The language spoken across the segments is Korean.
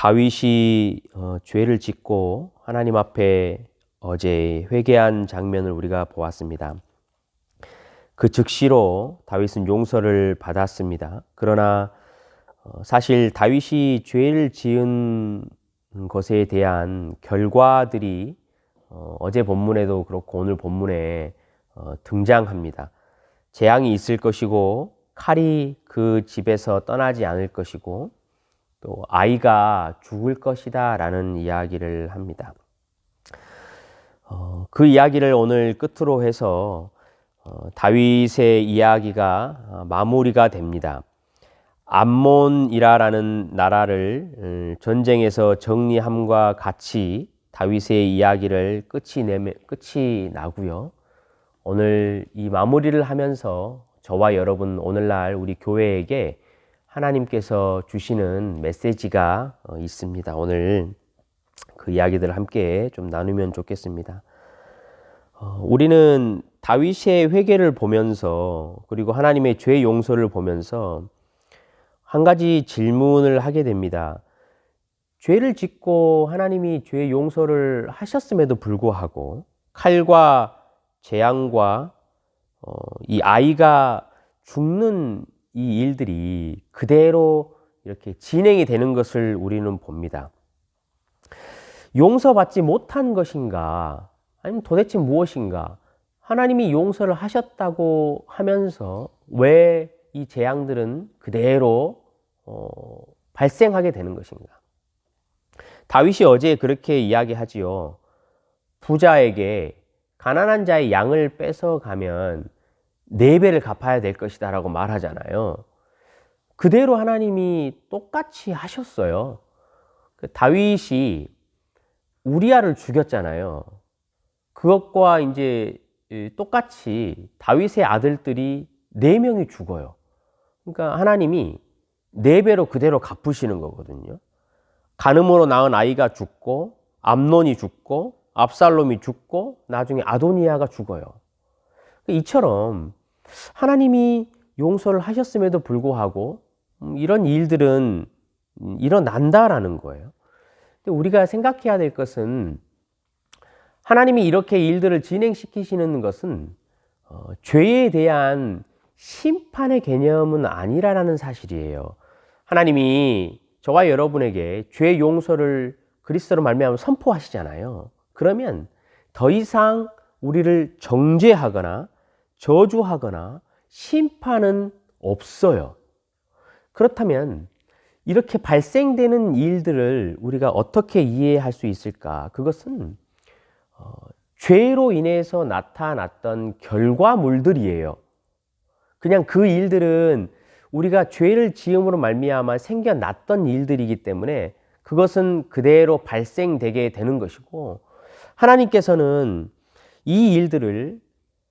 다윗이 죄를 짓고 하나님 앞에 어제 회개한 장면을 우리가 보았습니다. 그 즉시로 다윗은 용서를 받았습니다. 그러나 사실 다윗이 죄를 지은 것에 대한 결과들이 어제 본문에도 그렇고 오늘 본문에 등장합니다. 재앙이 있을 것이고 칼이 그 집에서 떠나지 않을 것이고 또 아이가 죽을 것이다 라는 이야기를 합니다. 그 이야기를 오늘 끝으로 해서 다윗의 이야기가 마무리가 됩니다. 암몬이라는 나라를 전쟁에서 정리함과 같이 다윗의 이야기를 끝이 나고요. 오늘 이 마무리를 하면서 저와 여러분 오늘날 우리 교회에게 하나님께서 주시는 메시지가 있습니다. 오늘 그 이야기들을 함께 좀 나누면 좋겠습니다. 우리는 다윗의 회개를 보면서 그리고 하나님의 죄 용서를 보면서 한 가지 질문을 하게 됩니다. 죄를 짓고 하나님이 죄 용서를 하셨음에도 불구하고 칼과 재앙과 이 아이가 죽는 이 일들이 그대로 이렇게 진행이 되는 것을 우리는 봅니다. 용서받지 못한 것인가? 아니면 도대체 무엇인가? 하나님이 용서를 하셨다고 하면서 왜 이 재앙들은 그대로 발생하게 되는 것인가? 다윗이 어제 그렇게 이야기하지요. 부자에게 가난한 자의 양을 뺏어가면 4배를 갚아야 될 것이다 라고 말하잖아요. 그대로 하나님이 똑같이 하셨어요. 다윗이 우리아를 죽였잖아요. 그것과 이제 똑같이 다윗의 아들들이 4명이 죽어요. 그러니까 하나님이 4배로 그대로 갚으시는 거거든요. 간음으로 낳은 아이가 죽고 암논이 죽고 압살롬이 죽고 나중에 아도니아가 죽어요. 이처럼 하나님이 용서를 하셨음에도 불구하고 이런 일들은 일어난다라는 거예요. 우리가 생각해야 될 것은 하나님이 이렇게 일들을 진행시키시는 것은 죄에 대한 심판의 개념은 아니라는 사실이에요. 하나님이 저와 여러분에게 죄 용서를 그리스도로 말미암아 선포하시잖아요. 그러면 더 이상 우리를 정죄하거나 저주하거나 심판은 없어요. 그렇다면 이렇게 발생되는 일들을 우리가 어떻게 이해할 수 있을까? 그것은 죄로 인해서 나타났던 결과물들이에요. 그냥 그 일들은 우리가 죄를 지음으로 말미암아 생겨났던 일들이기 때문에 그것은 그대로 발생되게 되는 것이고, 하나님께서는 이 일들을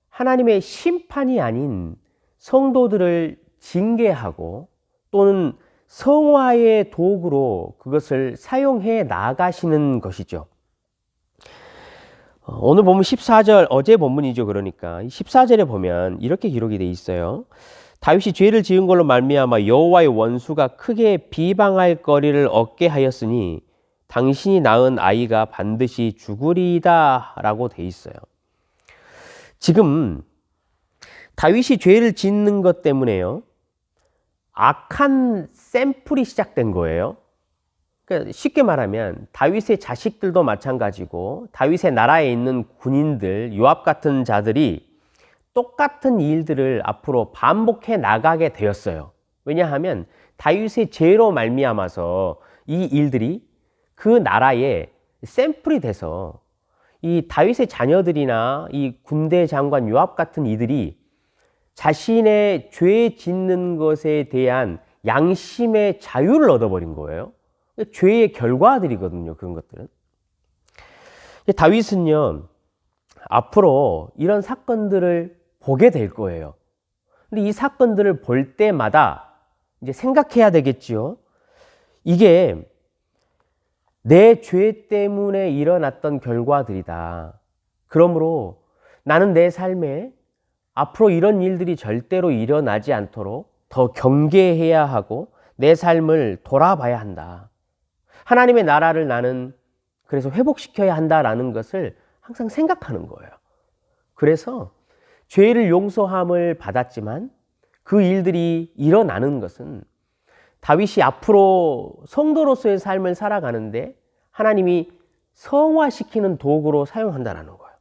하나님의 심판이 아닌 성도들을 징계하고 또는 성화의 도구로 그것을 사용해 나가시는 것이죠. 오늘 보면 14절, 어제 본문이죠. 그러니까 14절에 보면 이렇게 기록이 돼 있어요. 다윗이 죄를 지은 걸로 말미암아 여호와의 원수가 크게 비방할 거리를 얻게 하였으니 당신이 낳은 아이가 반드시 죽으리이다 라고 돼 있어요. 지금 다윗이 죄를 짓는 것 때문에요, 악한 샘플이 시작된 거예요. 그러니까 쉽게 말하면 다윗의 자식들도 마찬가지고 다윗의 나라에 있는 군인들, 요압 같은 자들이 똑같은 일들을 앞으로 반복해 나가게 되었어요. 왜냐하면 다윗의 죄로 말미암아서 이 일들이 그 나라의 샘플이 돼서 이 다윗의 자녀들이나 이 군대 장관 요압 같은 이들이 자신의 죄 짓는 것에 대한 양심의 자유를 얻어버린 거예요. 죄의 결과들이거든요, 그런 것들은. 다윗은요, 앞으로 이런 사건들을 보게 될 거예요. 근데 이 사건들을 볼 때마다 이제 생각해야 되겠지요. 이게 내 죄 때문에 일어났던 결과들이다. 그러므로 나는 내 삶에 앞으로 이런 일들이 절대로 일어나지 않도록 더 경계해야 하고 내 삶을 돌아봐야 한다. 하나님의 나라를 나는 그래서 회복시켜야 한다라는 것을 항상 생각하는 거예요. 그래서 죄를 용서함을 받았지만 그 일들이 일어나는 것은 다윗이 앞으로 성도로서의 삶을 살아가는데 하나님이 성화시키는 도구로 사용한다는 거예요.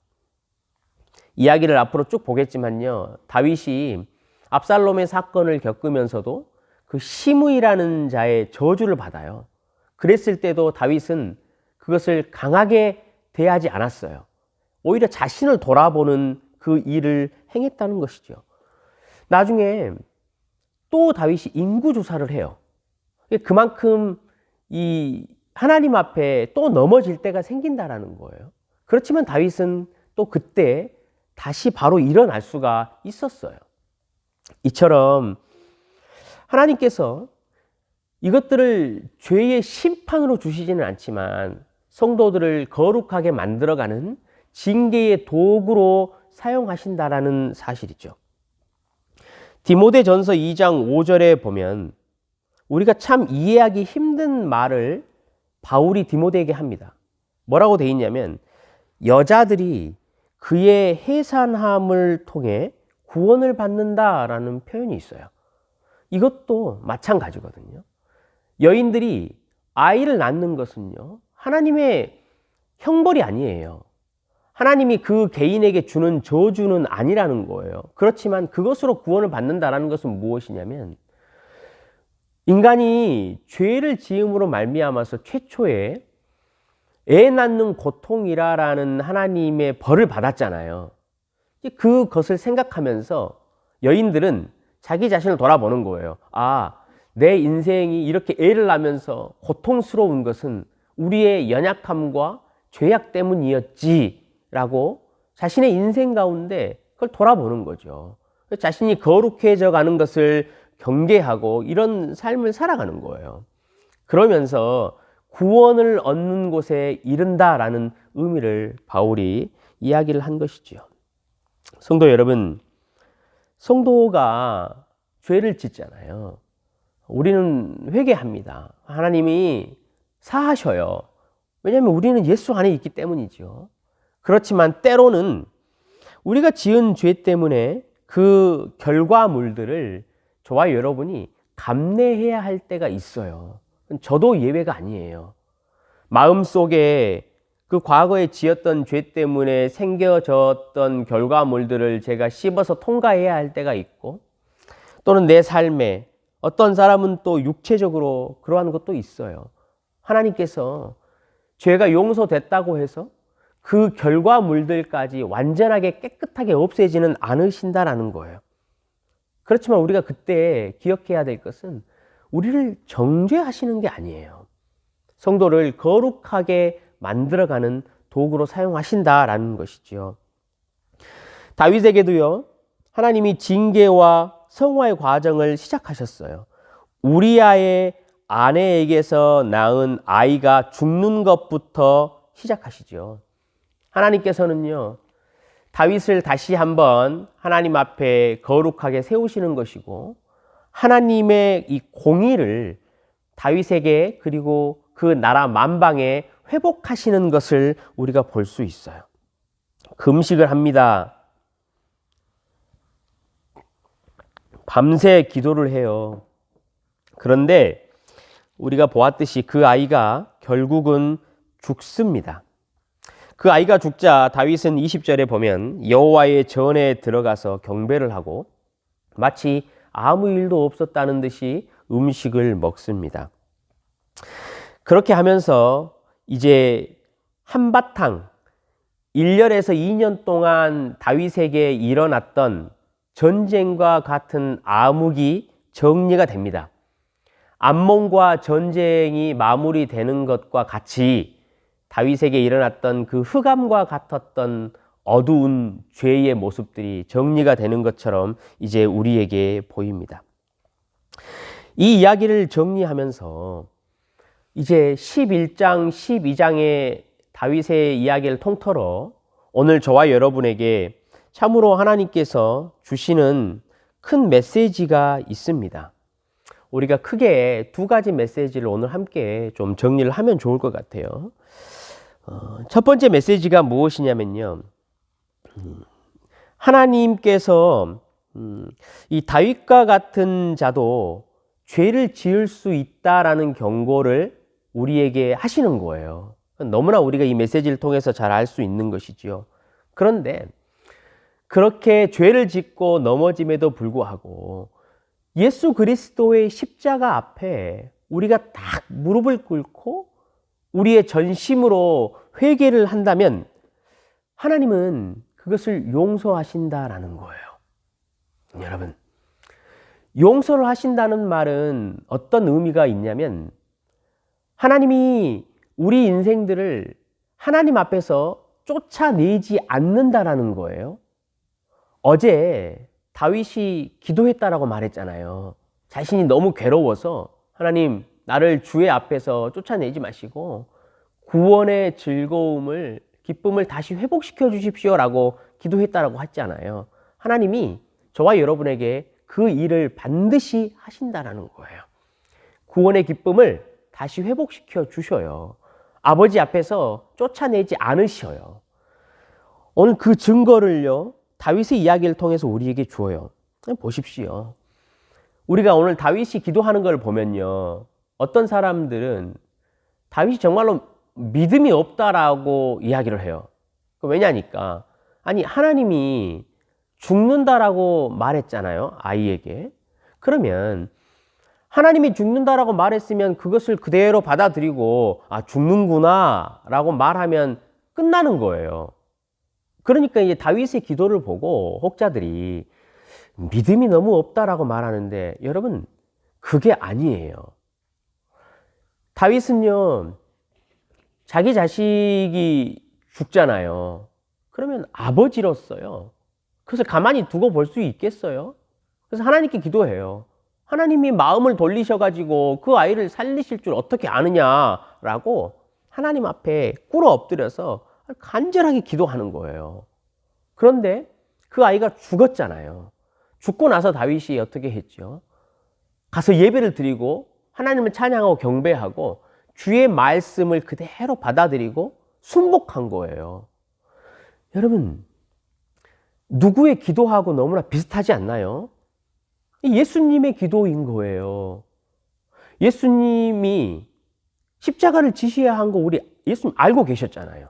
이야기를 앞으로 쭉 보겠지만요. 다윗이 압살롬의 사건을 겪으면서도 그 시므이라는 자의 저주를 받아요. 그랬을 때도 다윗은 그것을 강하게 대하지 않았어요. 오히려 자신을 돌아보는 그 일을 행했다는 것이죠. 나중에 또 다윗이 인구조사를 해요. 그만큼 이 하나님 앞에 또 넘어질 때가 생긴다라는 거예요. 그렇지만 다윗은 또 그때 다시 바로 일어날 수가 있었어요. 이처럼 하나님께서 이것들을 죄의 심판으로 주시지는 않지만 성도들을 거룩하게 만들어가는 징계의 도구로 사용하신다라는 사실이죠. 디모데전서 2장 5절에 보면 우리가 참 이해하기 힘든 말을 바울이 디모데에게 합니다. 뭐라고 돼 있냐면 여자들이 그의 해산함을 통해 구원을 받는다라는 표현이 있어요. 이것도 마찬가지거든요. 여인들이 아이를 낳는 것은요, 하나님의 형벌이 아니에요. 하나님이 그 개인에게 주는 저주는 아니라는 거예요. 그렇지만 그것으로 구원을 받는다라는 것은 무엇이냐면 인간이 죄를 지음으로 말미암아서 최초에 애 낳는 고통이라는 하나님의 벌을 받았잖아요. 그것을 생각하면서 여인들은 자기 자신을 돌아보는 거예요. 아, 내 인생이 이렇게 애를 낳으면서 고통스러운 것은 우리의 연약함과 죄악 때문이었지라고 자신의 인생 가운데 그걸 돌아보는 거죠. 자신이 거룩해져 가는 것을 경계하고 이런 삶을 살아가는 거예요. 그러면서 구원을 얻는 곳에 이른다라는 의미를 바울이 이야기를 한 것이죠. 성도 여러분, 성도가 죄를 짓잖아요. 우리는 회개합니다. 하나님이 사하셔요. 왜냐하면 우리는 예수 안에 있기 때문이죠. 그렇지만 때로는 우리가 지은 죄 때문에 그 결과물들을 저와 여러분이 감내해야 할 때가 있어요. 저도 예외가 아니에요. 마음속에 그 과거에 지었던 죄 때문에 생겨졌던 결과물들을 제가 씹어서 통과해야 할 때가 있고, 또는 내 삶에 어떤 사람은 또 육체적으로 그러한 것도 있어요. 하나님께서 죄가 용서됐다고 해서 그 결과물들까지 완전하게 깨끗하게 없애지는 않으신다라는 거예요. 그렇지만 우리가 그때 기억해야 될 것은 우리를 정죄하시는 게 아니에요. 성도를 거룩하게 만들어가는 도구로 사용하신다라는 것이지요. 다윗에게도요, 하나님이 징계와 성화의 과정을 시작하셨어요. 우리아의 아내에게서 낳은 아이가 죽는 것부터 시작하시죠. 하나님께서는요, 다윗을 다시 한번 하나님 앞에 거룩하게 세우시는 것이고, 하나님의 이 공의를 다윗에게 그리고 그 나라 만방에 회복하시는 것을 우리가 볼 수 있어요. 금식을 합니다. 밤새 기도를 해요. 그런데 우리가 보았듯이 그 아이가 결국은 죽습니다. 그 아이가 죽자 다윗은 20절에 보면 여호와의 전에 들어가서 경배를 하고 마치 아무 일도 없었다는 듯이 음식을 먹습니다. 그렇게 하면서 이제 한바탕 1년에서 2년 동안 다윗에게 일어났던 전쟁과 같은 암흑이 정리가 됩니다. 암몬과 전쟁이 마무리되는 것과 같이 다윗에게 일어났던 그 흑암과 같았던 어두운 죄의 모습들이 정리가 되는 것처럼 이제 우리에게 보입니다. 이 이야기를 정리하면서 이제 11장, 12장의 다윗의 이야기를 통틀어 오늘 저와 여러분에게 참으로 하나님께서 주시는 큰 메시지가 있습니다. 우리가 크게 두 가지 메시지를 오늘 함께 좀 정리를 하면 좋을 것 같아요. 첫 번째 메시지가 무엇이냐면요. 하나님께서 이 다윗과 같은 자도 죄를 지을 수 있다라는 경고를 우리에게 하시는 거예요. 너무나 우리가 이 메시지를 통해서 잘 알 수 있는 것이지요. 그런데 그렇게 죄를 짓고 넘어짐에도 불구하고 예수 그리스도의 십자가 앞에 우리가 딱 무릎을 꿇고 우리의 전심으로 회개를 한다면 하나님은 그것을 용서하신다라는 거예요. 여러분, 용서를 하신다는 말은 어떤 의미가 있냐면 하나님이 우리 인생들을 하나님 앞에서 쫓아내지 않는다라는 거예요. 어제 다윗이 기도했다라고 말했잖아요. 자신이 너무 괴로워서 하나님 나를 주의 앞에서 쫓아내지 마시고 구원의 즐거움을 기쁨을 다시 회복시켜 주십시오라고 기도했다라고 했잖아요. 하나님이 저와 여러분에게 그 일을 반드시 하신다라는 거예요. 구원의 기쁨을 다시 회복시켜 주셔요. 아버지 앞에서 쫓아내지 않으셔요. 오늘 그 증거를요, 다윗의 이야기를 통해서 우리에게 주어요. 보십시오. 우리가 오늘 다윗이 기도하는 걸 보면요, 어떤 사람들은 다윗이 정말로 믿음이 없다라고 이야기를 해요. 왜냐니까, 아니 하나님이 죽는다라고 말했잖아요, 아이에게. 그러면 하나님이 죽는다라고 말했으면 그것을 그대로 받아들이고 아 죽는구나 라고 말하면 끝나는 거예요. 그러니까 이제 다윗의 기도를 보고 혹자들이 믿음이 너무 없다라고 말하는데, 여러분 그게 아니에요. 다윗은요, 자기 자식이 죽잖아요. 그러면 아버지로서요, 그것을 가만히 두고 볼 수 있겠어요? 그래서 하나님께 기도해요. 하나님이 마음을 돌리셔가지고 그 아이를 살리실 줄 어떻게 아느냐라고 하나님 앞에 꿇어 엎드려서 간절하게 기도하는 거예요. 그런데 그 아이가 죽었잖아요. 죽고 나서 다윗이 어떻게 했죠? 가서 예배를 드리고 하나님을 찬양하고 경배하고 주의 말씀을 그대로 받아들이고 순복한 거예요. 여러분, 누구의 기도하고 너무나 비슷하지 않나요? 예수님의 기도인 거예요. 예수님이 십자가를 지셔야 한 거 우리 예수님 알고 계셨잖아요.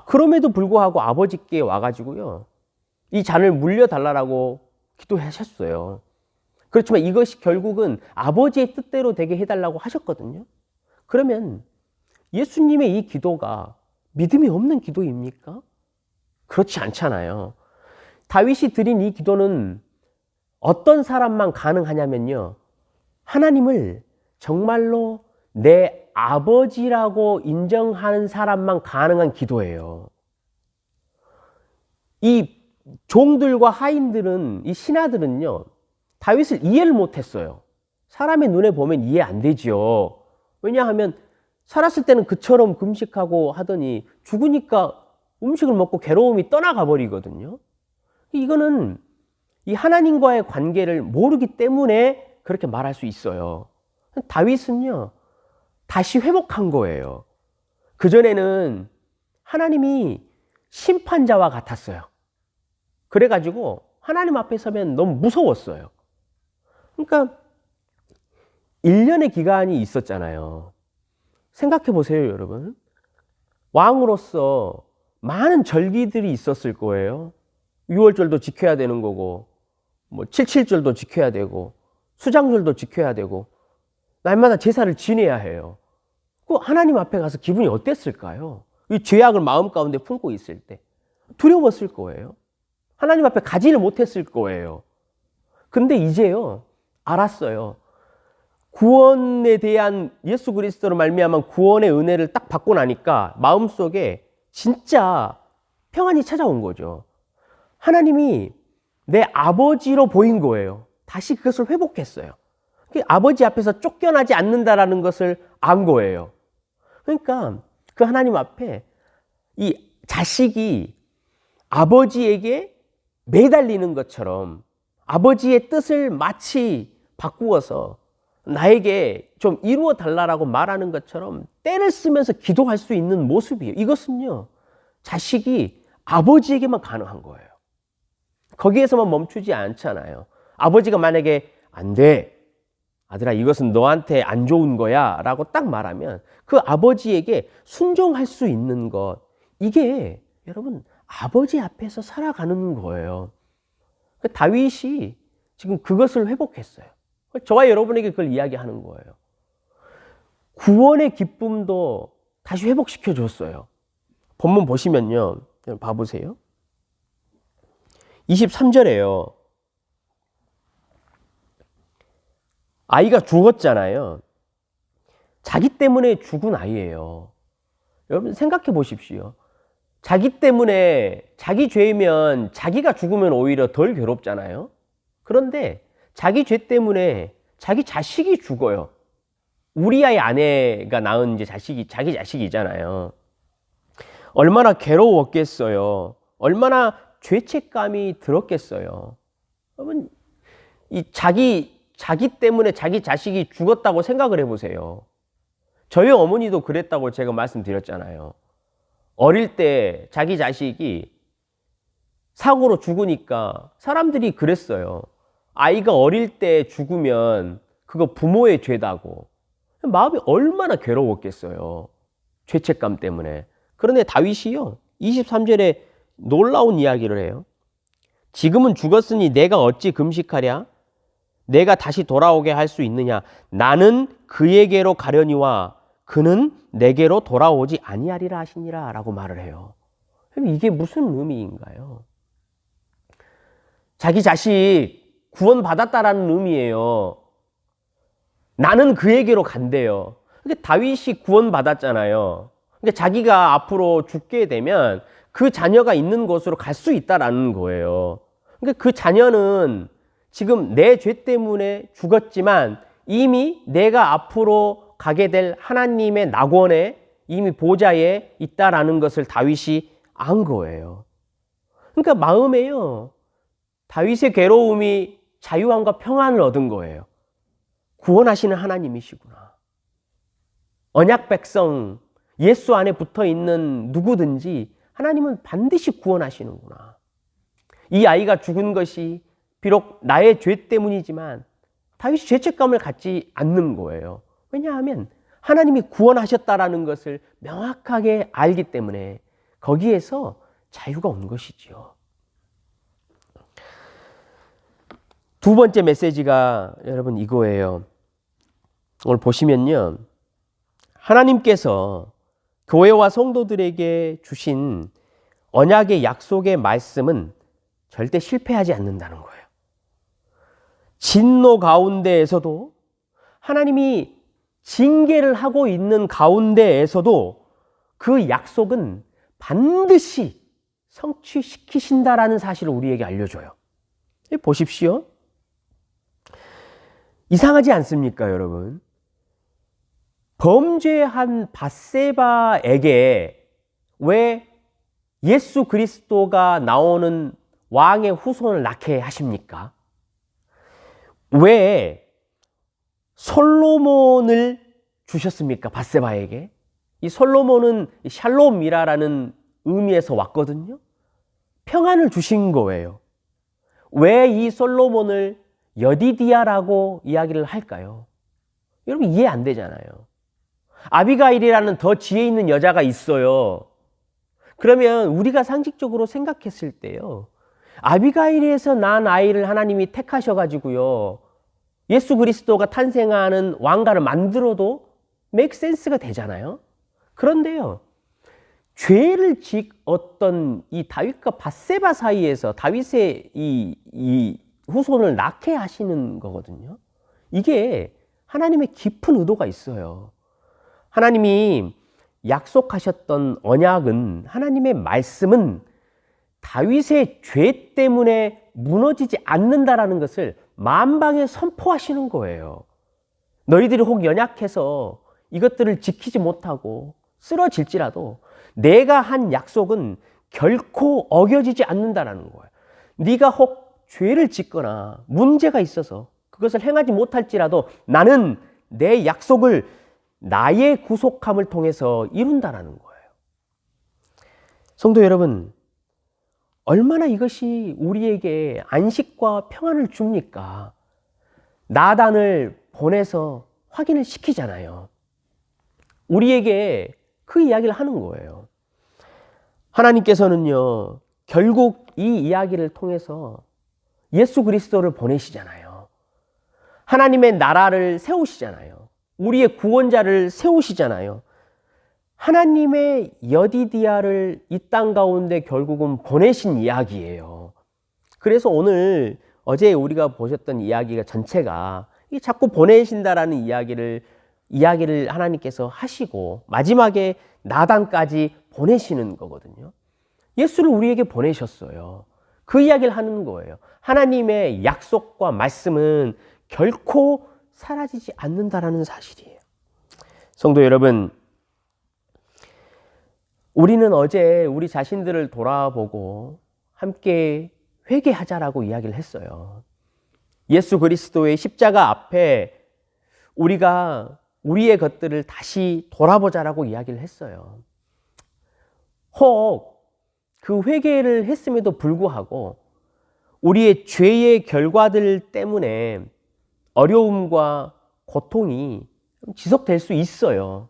그럼에도 불구하고 아버지께 와가지고요, 이 잔을 물려달라고 기도하셨어요. 그렇지만 이것이 결국은 아버지의 뜻대로 되게 해달라고 하셨거든요. 그러면 예수님의 이 기도가 믿음이 없는 기도입니까? 그렇지 않잖아요. 다윗이 드린 이 기도는 어떤 사람만 가능하냐면요, 하나님을 정말로 내 아버지라고 인정하는 사람만 가능한 기도예요. 이 종들과 하인들은, 이 신하들은요, 다윗을 이해를 못했어요. 사람의 눈에 보면 이해 안 되지요. 왜냐하면 살았을 때는 그처럼 금식하고 하더니 죽으니까 음식을 먹고 괴로움이 떠나가 버리거든요. 이거는 이 하나님과의 관계를 모르기 때문에 그렇게 말할 수 있어요. 다윗은요, 다시 회복한 거예요. 그전에는 하나님이 심판자와 같았어요. 그래가지고 하나님 앞에 서면 너무 무서웠어요. 그러니까 1년의 기간이 있었잖아요. 생각해 보세요, 여러분. 왕으로서 많은 절기들이 있었을 거예요. 6월절도 지켜야 되는 거고, 뭐 77절도 지켜야 되고, 수장절도 지켜야 되고, 날마다 제사를 지내야 해요. 그 하나님 앞에 가서 기분이 어땠을까요? 이 죄악을 마음 가운데 품고 있을 때 두려웠을 거예요. 하나님 앞에 가지를 못했을 거예요. 근데 이제요, 알았어요. 구원에 대한 예수 그리스도로 말미암은 구원의 은혜를 딱 받고 나니까 마음속에 진짜 평안이 찾아온 거죠. 하나님이 내 아버지로 보인 거예요. 다시 그것을 회복했어요. 아버지 앞에서 쫓겨나지 않는다라는 것을 안 거예요. 그러니까 그 하나님 앞에 이 자식이 아버지에게 매달리는 것처럼 아버지의 뜻을 마치 바꾸어서 나에게 좀 이루어 달라라고 말하는 것처럼 때를 쓰면서 기도할 수 있는 모습이에요. 이것은요, 자식이 아버지에게만 가능한 거예요. 거기에서만 멈추지 않잖아요. 아버지가 만약에 안 돼, 아들아 이것은 너한테 안 좋은 거야 라고 딱 말하면 그 아버지에게 순종할 수 있는 것, 이게 여러분 아버지 앞에서 살아가는 거예요. 다윗이 지금 그것을 회복했어요. 저와 여러분에게 그걸 이야기하는 거예요. 구원의 기쁨도 다시 회복시켜 줬어요. 본문 보시면요, 봐보세요. 23절에요. 아이가 죽었잖아요. 자기 때문에 죽은 아이예요. 여러분 생각해 보십시오. 자기 때문에, 자기 죄면 자기가 죽으면 오히려 덜 괴롭잖아요. 그런데 자기 죄 때문에 자기 자식이 죽어요. 우리아의 아내가 낳은 이제 자식이 자기 자식이잖아요. 얼마나 괴로웠겠어요. 얼마나 죄책감이 들었겠어요. 여러분, 이 자기 때문에 자기 자식이 죽었다고 생각을 해보세요. 저희 어머니도 그랬다고 제가 말씀드렸잖아요. 어릴 때 자기 자식이 사고로 죽으니까 사람들이 그랬어요. 아이가 어릴 때 죽으면 그거 부모의 죄다고. 마음이 얼마나 괴로웠겠어요. 죄책감 때문에. 그런데 다윗이요, 23절에 놀라운 이야기를 해요. 지금은 죽었으니 내가 어찌 금식하랴? 내가 다시 돌아오게 할 수 있느냐? 나는 그에게로 가려니와 그는 내게로 돌아오지 아니하리라 하시니라 라고 말을 해요. 이게 무슨 의미인가요? 자기 자식 구원받았다라는 의미예요. 나는 그에게로 간대요. 근데 다윗이 구원받았잖아요. 그러니까 자기가 앞으로 죽게 되면 그 자녀가 있는 곳으로 갈 수 있다라는 거예요. 그러니까 그 자녀는 지금 내 죄 때문에 죽었지만 이미 내가 앞으로 가게 될 하나님의 낙원에 이미 보좌에 있다라는 것을 다윗이 안 거예요. 그러니까 마음에요, 다윗의 괴로움이 자유함과 평안을 얻은 거예요. 구원하시는 하나님이시구나. 언약 백성, 예수 안에 붙어 있는 누구든지 하나님은 반드시 구원하시는구나. 이 아이가 죽은 것이 비록 나의 죄 때문이지만 다윗이 죄책감을 갖지 않는 거예요. 왜냐하면 하나님이 구원하셨다라는 것을 명확하게 알기 때문에 거기에서 자유가 온 것이지요. 두 번째 메시지가 여러분 이거예요. 오늘 보시면요, 하나님께서 교회와 성도들에게 주신 언약의 약속의 말씀은 절대 실패하지 않는다는 거예요. 진노 가운데에서도, 하나님이 징계를 하고 있는 가운데에서도 그 약속은 반드시 성취시키신다라는 사실을 우리에게 알려줘요. 보십시오. 이상하지 않습니까, 여러분? 범죄한 밧세바에게 왜 예수 그리스도가 나오는 왕의 후손을 낳게 하십니까? 왜 솔로몬을 주셨습니까, 밧세바에게? 이 솔로몬은 샬롬이라는 의미에서 왔거든요. 평안을 주신 거예요. 왜 이 솔로몬을 여디디아라고 이야기를 할까요? 여러분 이해 안 되잖아요. 아비가일이라는 더 지혜 있는 여자가 있어요. 그러면 우리가 상식적으로 생각했을 때요, 아비가일에서 난 아이를 하나님이 택하셔가지고요, 예수 그리스도가 탄생하는 왕가를 만들어도 make sense가 되잖아요. 그런데요, 죄를 지었던 이 다윗과 밧세바 사이에서 다윗의 이 후손을 낳게 하시는 거거든요. 이게 하나님의 깊은 의도가 있어요. 하나님이 약속하셨던 언약은, 하나님의 말씀은 다윗의 죄 때문에 무너지지 않는다라는 것을 만방에 선포하시는 거예요. 너희들이 혹 연약해서 이것들을 지키지 못하고 쓰러질지라도 내가 한 약속은 결코 어겨지지 않는다라는 거예요. 네가 혹 죄를 짓거나 문제가 있어서 그것을 행하지 못할지라도 나는 내 약속을 나의 구속함을 통해서 이룬다라는 거예요. 성도 여러분, 얼마나 이것이 우리에게 안식과 평안을 줍니까? 나단을 보내서 확인을 시키잖아요. 우리에게 그 이야기를 하는 거예요. 하나님께서는요, 결국 이 이야기를 통해서 예수 그리스도를 보내시잖아요. 하나님의 나라를 세우시잖아요. 우리의 구원자를 세우시잖아요. 하나님의 여디디아를 이 땅 가운데 결국은 보내신 이야기예요. 그래서 오늘 어제 우리가 보셨던 이야기가 전체가 자꾸 보내신다라는 이야기를 하나님께서 하시고 마지막에 나단까지 보내시는 거거든요. 예수를 우리에게 보내셨어요. 그 이야기를 하는 거예요. 하나님의 약속과 말씀은 결코 사라지지 않는다라는 사실이에요. 성도 여러분, 우리는 어제 우리 자신들을 돌아보고 함께 회개하자라고 이야기를 했어요. 예수 그리스도의 십자가 앞에 우리가 우리의 것들을 다시 돌아보자라고 이야기를 했어요. 혹 그 회개를 했음에도 불구하고 우리의 죄의 결과들 때문에 어려움과 고통이 지속될 수 있어요.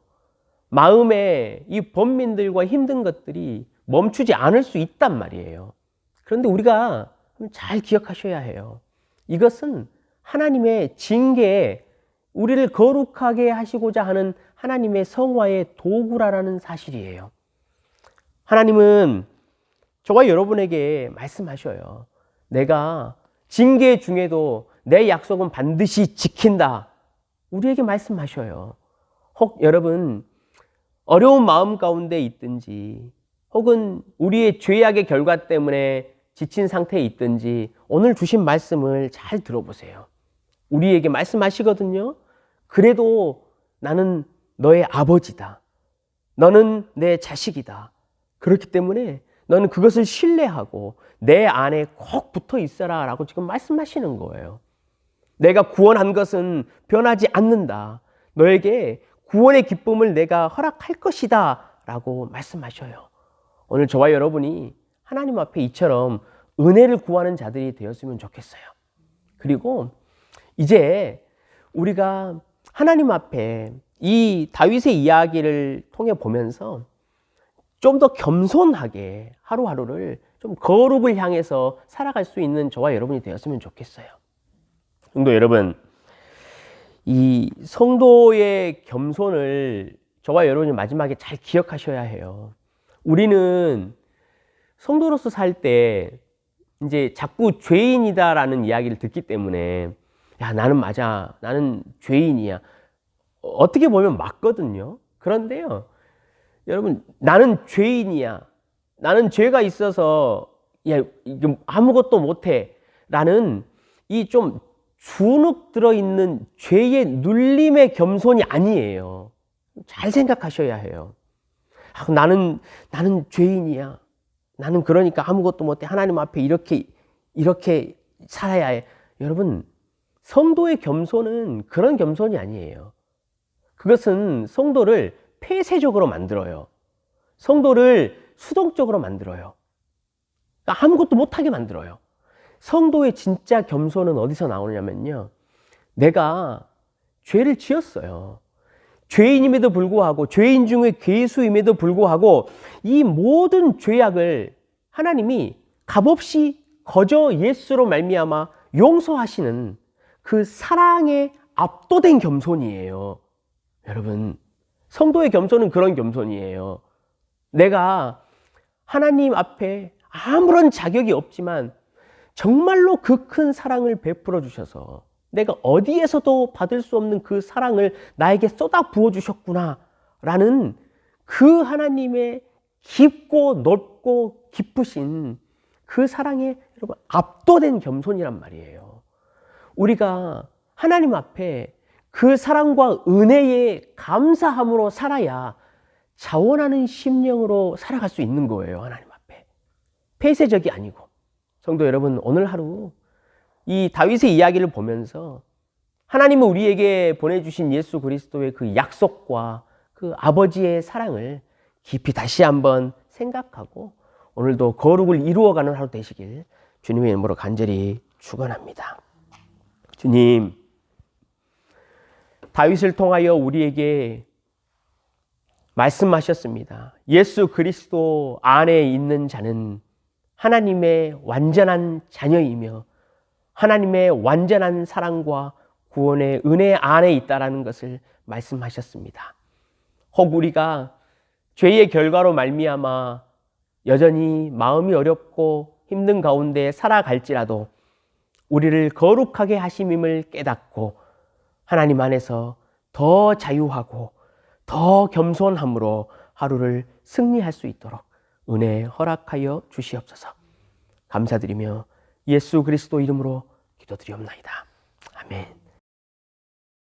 마음에 이 번민들과 힘든 것들이 멈추지 않을 수 있단 말이에요. 그런데 우리가 잘 기억하셔야 해요. 이것은 하나님의 징계에 우리를 거룩하게 하시고자 하는 하나님의 성화의 도구라는 사실이에요. 하나님은 저와 여러분에게 말씀하셔요. 내가 징계 중에도 내 약속은 반드시 지킨다. 우리에게 말씀하셔요. 혹 여러분 어려운 마음 가운데 있든지 혹은 우리의 죄악의 결과 때문에 지친 상태에 있든지 오늘 주신 말씀을 잘 들어보세요. 우리에게 말씀하시거든요. 그래도 나는 너의 아버지다. 너는 내 자식이다. 그렇기 때문에 너는 그것을 신뢰하고 내 안에 꼭 붙어 있어라 라고 지금 말씀하시는 거예요. 내가 구원한 것은 변하지 않는다. 너에게 구원의 기쁨을 내가 허락할 것이다 라고 말씀하셔요. 오늘 저와 여러분이 하나님 앞에 이처럼 은혜를 구하는 자들이 되었으면 좋겠어요. 그리고 이제 우리가 하나님 앞에 이 다윗의 이야기를 통해 보면서 좀 더 겸손하게 하루하루를 좀 거룩을 향해서 살아갈 수 있는 저와 여러분이 되었으면 좋겠어요. 성도 여러분, 이 성도의 겸손을 저와 여러분이 마지막에 잘 기억하셔야 해요. 우리는 성도로서 살 때 이제 자꾸 죄인이다라는 이야기를 듣기 때문에 야, 나는 맞아. 나는 죄인이야. 어떻게 보면 맞거든요. 그런데요. 여러분, 나는 죄인이야. 나는 죄가 있어서 야, 아무것도 못해. 라는 이 좀 주눅 들어있는 죄의 눌림의 겸손이 아니에요. 잘 생각하셔야 해요. 아, 나는 죄인이야. 나는 그러니까 아무것도 못해. 하나님 앞에 이렇게 살아야 해. 여러분, 성도의 겸손은 그런 겸손이 아니에요. 그것은 성도를 폐쇄적으로 만들어요. 성도를 수동적으로 만들어요. 그러니까 아무것도 못하게 만들어요. 성도의 진짜 겸손은 어디서 나오냐면요. 내가 죄를 지었어요. 죄인임에도 불구하고, 죄인 중에 괴수임에도 불구하고 이 모든 죄악을 하나님이 값없이 거저 예수로 말미암아 용서하시는 그 사랑에 압도된 겸손이에요. 여러분, 성도의 겸손은 그런 겸손이에요. 내가 하나님 앞에 아무런 자격이 없지만 정말로 그 큰 사랑을 베풀어 주셔서 내가 어디에서도 받을 수 없는 그 사랑을 나에게 쏟아 부어 주셨구나 라는 그 하나님의 깊고 넓고 깊으신 그 사랑에 여러분 압도된 겸손이란 말이에요. 우리가 하나님 앞에 그 사랑과 은혜에 감사함으로 살아야 자원하는 심령으로 살아갈 수 있는 거예요. 하나님 앞에. 폐쇄적이 아니고. 성도 여러분, 오늘 하루 이 다윗의 이야기를 보면서 하나님은 우리에게 보내주신 예수 그리스도의 그 약속과 그 아버지의 사랑을 깊이 다시 한번 생각하고 오늘도 거룩을 이루어가는 하루 되시길 주님의 이름으로 간절히 축원합니다. 주님, 다윗을 통하여 우리에게 말씀하셨습니다. 예수 그리스도 안에 있는 자는 하나님의 완전한 자녀이며 하나님의 완전한 사랑과 구원의 은혜 안에 있다라는 것을 말씀하셨습니다. 혹 우리가 죄의 결과로 말미암아 여전히 마음이 어렵고 힘든 가운데 살아갈지라도 우리를 거룩하게 하심임을 깨닫고 하나님 안에서 더 자유하고 더 겸손함으로 하루를 승리할 수 있도록 은혜 허락하여 주시옵소서. 감사드리며 예수 그리스도 이름으로 기도드리옵나이다.